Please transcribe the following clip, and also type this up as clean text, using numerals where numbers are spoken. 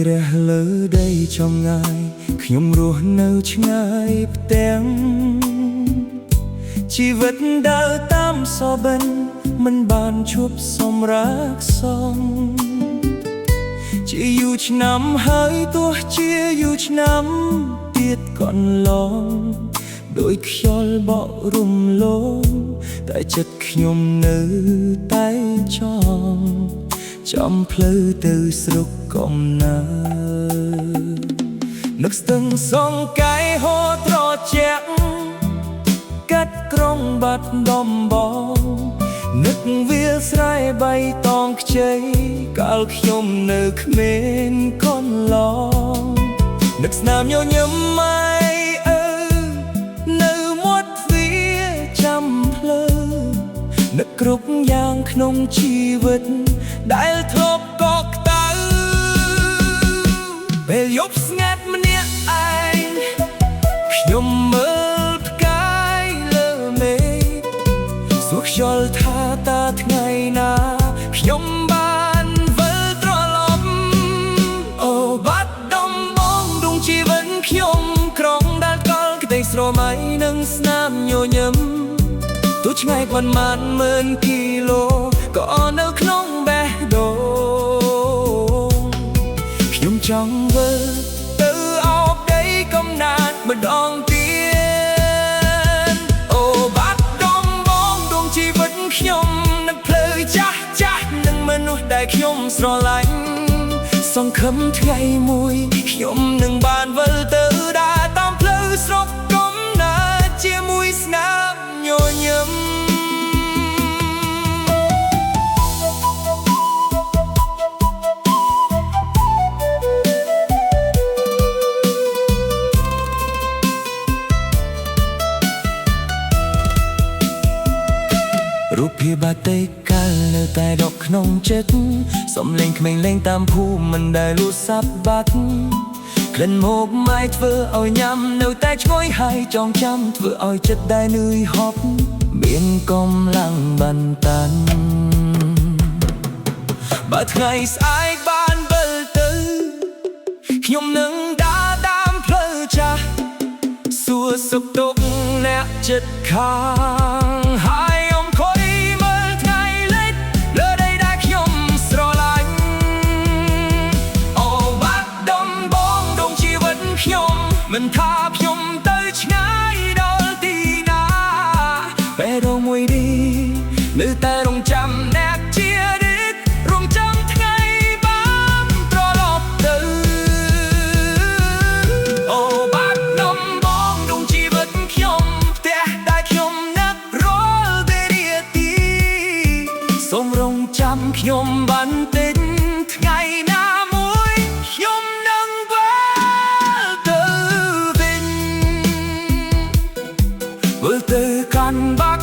រះលើដីចំងាយខ្ញុំរស់នៅឆ្ងាយផ្ទាំងជីវិតដើរតាមសបិនមិនបានឈប់សម្រាកសមជាយូរឆ្នាំហើយទោះជាយូរឆ្នាំទៀតកន្លងដោយខ្យល់បក់រំលងតែចិត្តខ្ញុំនៅតែចំផ្លូវទៅស្រុកកំណើតនឹកស្ទឹងសង្កែហូរត្រជាក់កាត់ក្រុងបាត់ដំបងនឹកវាលស្រែបៃតងខ្ចីកាលខ្ញុំនៅក្មេងកន្លងនឹកស្នាមញញឹមម៉ែអើនៅមាត់ទ្វារចាំផ្លូវនឹកគ្រប់យ៉ាងក្នុងជីវិតដែលធ្លាប់កក់ក្តៅពេលយប់ស្ងាត់ម្នាក់ឯងខ្ញុំមើលផ្កាយលើមេឃសួរខ្យល់ថាតើថ្ងៃណាខ្ញុំបានវិលត្រឡប់អូបាត់ដំបងដួងជីវិតខ្ញុំក្រុងដែលកលក្តីស្រមៃនឹងស្នាមញញឹមទោះឆ្ងាយប៉ុន្មានម៉ឺនគីឡូក៏នៅក្នុងបេះដូងខ្ញុំចង់វិលទៅអោបដីកំណាតម្ដងទៀតអូបាត់ដំបងដួងជីវិតខ្ញុំនឹងផ្លូវចាស់នឹងមនុស្សដែលខ្ញុំស្រឡាញ់សង្ឃឹមថ្ងៃមួយខ្ញុំនឹងបានវិលទៅដើរតាមផ្លូវស្រុកកំណើតជាមួយស្នាមញញឹមរូបភាពបាតិកាលនៅតែដកក្នុងចិត្តសំឡេងក្មេងលេងតាមភូមិមិនដែលលួចសាប់បាត់ក្លិនមកម៉ែធ្វើឲ្យញ៉ាំនៅតែឈ្ងុយហើយចងចាំធ្វើឲ្យចិត្តដែលនឿយហត់មានកម្លាំងបន្តាន់បើថ្ងៃស្អែកបានវិលទៅខ្ញុំនឹងដើរតាមផ្លូវចាស់សួរសុខទុក្ខអ្នកចិត្តខាងហើយមិនថាខ្ញុំទៅឆ្ងាយដល់ទីណាពេលរងមួយនេះនៅតែរងចាំអ្នកជារិទ្ធរងចាំថ្ងៃបានត្រឡប់ទៅអូបាត់ដំបងដួងជីវិតខ្ញុំផ្ទះដែលខ្ញុំនឹករាល់ពេលនាទីសូមរងចាំខ្ញុំបន្តិចថ្ងៃណាមួយខ្ញុំនឹងវិលទៅកាន់បា